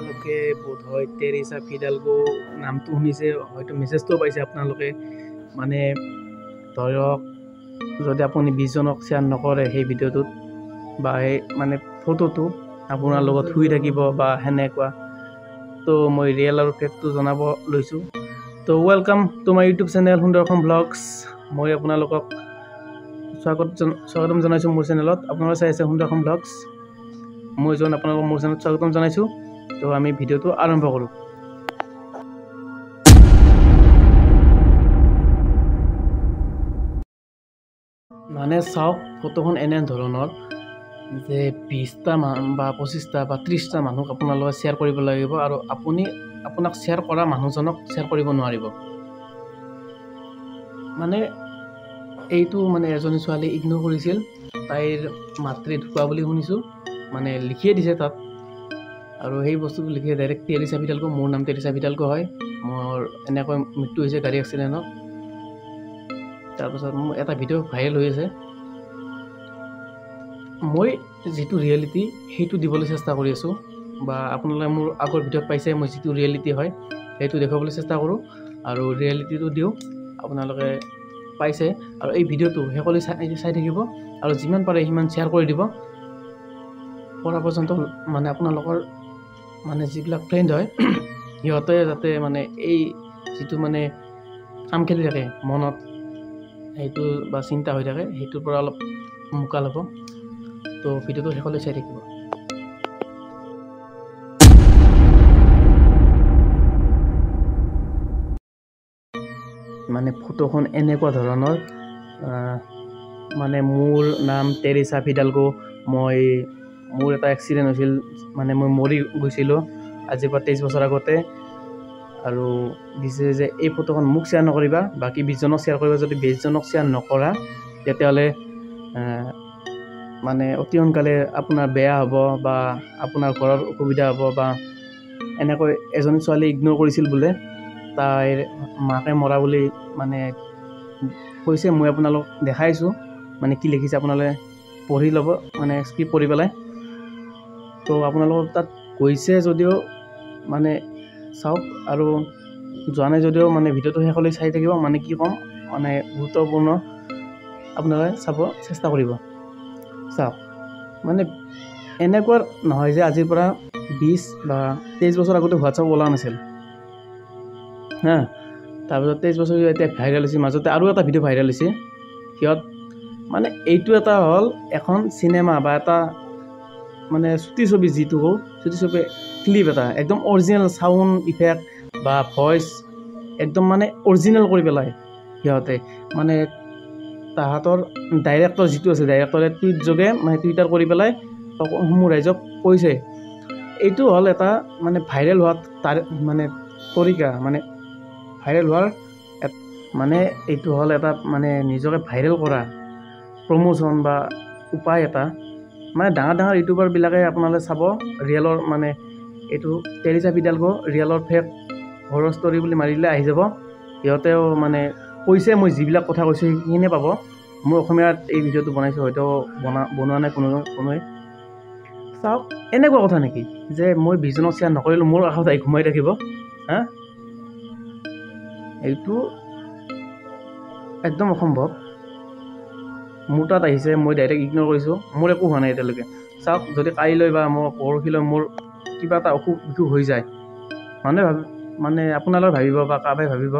আপোনালোকে বোধহয় টেৰেছা ফিডালগো নামটো শুনিছে, হয়তো মেছেজটো পাইছে আপোনালোকে। মানে ধৰক যদি আপুনি 20 জনক শ্বেয়াৰ নকৰে সেই ভিডিঅ'টোত বা এই মানে ফটোটো আপোনাৰ লগত শুই থাকিব বা সেনেকুৱা, তো মই ৰিয়েল আৰু ফেকটো জনাব লৈছোঁ। তো welcome to my YouTube channel সুন্দৰ অসম ব্লগছ। মই আপোনালোকক স্বাগতম জনাইছোঁ মোৰ চেনেলত। আপোনালোকে চাই আছে সুন্দৰ অসম ব্লগছ। মই আপোনালোকক মোৰ চেনেলত স্বাগতম জনাইছোঁ। তো আমি ভিডিঅ'টো আৰম্ভ কৰোঁ। মানে চাওক, ফটোখন এনে ধৰণৰ যে 20টা বা 25টা বা 30টা মানুহক আপোনালোকে শ্বেয়াৰ কৰিব লাগিব, আৰু আপোনাক শ্বেয়াৰ কৰা মানুহজনক শ্বেয়াৰ কৰিব নোৱাৰিব। মানে এইটো মানে এজনী ছোৱালী ইগনোৰ কৰিছিল, তাইৰ মাতৃ ঢুকুৱা বুলি শুনিছোঁ, মানে লিখিয়ে দিছে তাত। আৰু সেই বস্তুটো লিখে ডাইৰেক্ট টেৰেছা ফিডালগো, মোৰ নাম টেৰেছা ফিডালগো হয়, মোৰ এনেকৈ মৃত্যু হৈছে গাড়ী এক্সিডেণ্টত। তাৰপাছত মোৰ এটা ভিডিঅ' ভাইৰেল হৈ আছে। মই যিটো ৰিয়েলিটি সেইটো দিবলৈ চেষ্টা কৰি আছোঁ, বা আপোনালোকে মোৰ আগৰ ভিডিঅ'ত পাইছে মই যিটো ৰিয়েলিটি হয় সেইটো দেখুৱাবলৈ চেষ্টা কৰোঁ, আৰু ৰিয়েলিটিটো দিওঁ আপোনালোকে পাইছে। আৰু এই ভিডিঅ'টো শেষলৈ চাই থাকিব, আৰু যিমান পাৰে সিমান শ্বেয়াৰ কৰি দিব পৰা পৰ্যন্ত। মানে আপোনালোকৰ মানে যিবিলাক ফ্ৰেণ্ড হয় সিহঁতে যাতে মানে এই যিটো মানে কাম খেলি থাকে মনত, সেইটো বা চিন্তা হৈ থাকে, সেইটোৰ পৰা অলপ মুকাল হ'ব। তো ভিডিঅ'টো শেষলৈ চাই থাকিব। মানে ফটোখন এনেকুৱা ধৰণৰ, মানে মোৰ নাম টেৰেছা ফিডালগো, মোৰ এটা এক্সিডেণ্ট হৈছিল, মানে মই মৰি গৈছিলোঁ আজিৰ পৰা 23 বছৰ আগতে। আৰু দিছে যে এই ফটোখন মোক শ্বেয়াৰ নকৰিবা, বাকী 20 জনক শ্বেয়াৰ কৰিবা। যদি 20 জনক শ্বেয়াৰ নকৰা তেতিয়াহ'লে মানে অতি সোনকালে আপোনাৰ বেয়া হ'ব, বা আপোনাৰ ঘৰৰ অসুবিধা হ'ব। বা এনেকৈ এজনী ছোৱালী ইগনোৰ কৰিছিল বোলে, তাইৰ মাকে মৰা বুলি মানে কৈছে। মই আপোনালোক দেখাইছোঁ মানে কি লিখিছে, আপোনালোকে পঢ়ি ল'ব, মানে স্ক্ৰিপ্ট পঢ়ি পেলাই। তো আপোনালোকৰ তাত গৈছে যদিও মানে চাওক, আৰু যোৱা নাই যদিও মানে ভিডিঅ'টো শেষলৈ চাই থাকিব। মানে কি ক'ম, মানে গুৰুত্বপূৰ্ণ, আপোনালোকে চাব চেষ্টা কৰিব। চাওক, মানে এনেকুৱা নহয় যে আজিৰ পৰা 20 বা 23 বছৰ আগতে হোৱাটছআপ ওলোৱা নাছিল হা। তাৰপিছত 23 বছৰ এতিয়া ভাইৰেল হৈছে। মাজতে আৰু এটা ভিডিঅ' ভাইৰেল হৈছে সিহঁত, মানে এইটো এটা হ'ল এখন চিনেমা বা এটা মানে চুটি ছবি, যিটো কওঁ চুটি ছবি ক্লিপ, এটা একদম অৰিজিনেল চাউণ্ড ইফেক্ট বা ভইচ একদম মানে অৰিজিনেল কৰি পেলাই সিহঁতে। মানে তাহাঁতৰ ডাইৰেক্টৰ যিটো আছে, ডাইৰেক্টৰে টুইট যোগে মানে টুইটাৰ কৰি পেলাই সমূহ ৰাইজক কৈছে। এইটো হ'ল এটা মানে ভাইৰেল হোৱাত তাৰ মানে তৰিকা, মানে ভাইৰেল হোৱাৰ মানে এইটো হ'ল এটা মানে নিজকে ভাইৰেল কৰা প্ৰমোশ্যন বা উপায় এটা। মানে ডাঙৰ ইউটিউবাৰবিলাকে আপোনালোকে চাব, ৰিয়েলৰ মানে এইটো টেৰেছা ফিডালগো ৰিয়েলৰ ফেক হৰৰ ষ্টৰী বুলি মাৰিলে আহি যাব। সিহঁতেও মানে কৈছে, মই যিবিলাক কথা কৈছোঁ সেইখিনিয়ে পাব। মই অসমীয়াত এই ভিডিঅ'টো বনাইছোঁ, হয়তো বনোৱা নাই কোনোৱে। চাওক, এনেকুৱা কথা নেকি যে মই 20 জনক শ্বেয়াৰ নকৰিলোঁ মোৰ কাষত আহি ঘুমাই থাকিব হা? এইটো একদম অসম্ভৱ। মোৰ তাত আহিছে, মই ডাইৰেক্ট ইগনোৰ কৰিছোঁ, মোৰ একো হোৱা নাই এতিয়ালৈকে। চাওক, যদি কাইলৈ বা মই পৰহিলৈ মোৰ কিবা এটা অসুখ হৈ যায়, মানে আপোনালোকে ভাবিব বা কাৰোবাই ভাবিব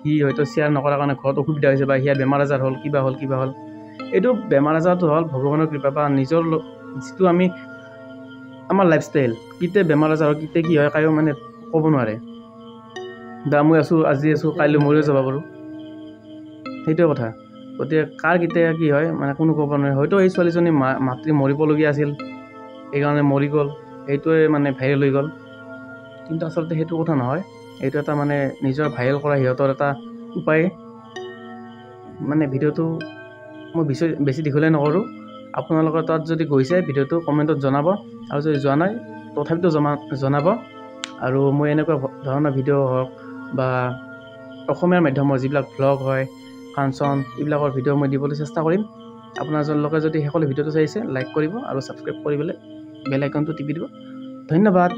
সি হয়তো শ্বেয়াৰ নকৰাৰ কাৰণে ঘৰত অসুবিধা হৈছে, বা সিয়াৰ বেমাৰ আজাৰ হ'ল, কিবা হ'ল। এইটো বেমাৰ আজাৰটো হ'ল ভগৱানৰ কৃপা, বা নিজৰ যিটো আমাৰ লাইফষ্টাইল। কেতিয়া বেমাৰ আজাৰ হয়, কেতিয়া কি হয়, কায়ো মানে ক'ব নোৱাৰে। বা মই আজি আছোঁ, কাইলৈ মৰিও যাব পাৰোঁ, সেইটোৱে কথা। গতিকে কাৰ কেতিয়া কি হয় মানে কোনো ক'ব নোৱাৰে। হয়তো এই ছোৱালীজনী মাতৃ মৰিবলগীয়া আছিল, সেইকাৰণে মৰি গ'ল, সেইটোৱে মানে ভাইৰেল হৈ গ'ল। কিন্তু আচলতে সেইটো কথা নহয়। এইটো এটা মানে নিজৰ ভাইৰেল কৰা সিহঁতৰ এটা উপায়। মানে ভিডিঅ'টো মই বেছি দীঘলীয়া নকৰোঁ। আপোনালোকৰ তাত যদি গৈছে ভিডিঅ'টো কমেণ্টত জনাব, আৰু যদি যোৱা নাই তথাপিতো জনাব। আৰু মই এনেকুৱা ধৰণৰ ভিডিঅ' হওক বা অসমীয়াৰ মাধ্যমৰ যিবিলাক ভ্লগ হয়, ফাংচন, এইবিলাকৰ ভিডিঅ' মই দিবলৈ চেষ্টা কৰিম। আপোনালোকে যদি শেষলৈ ভিডিঅ'টো চাইছে, লাইক কৰিব আৰু ছাবস্ক্ৰাইব কৰি পেলাই বেল আইকনটো টিপি দিব। ধন্যবাদ।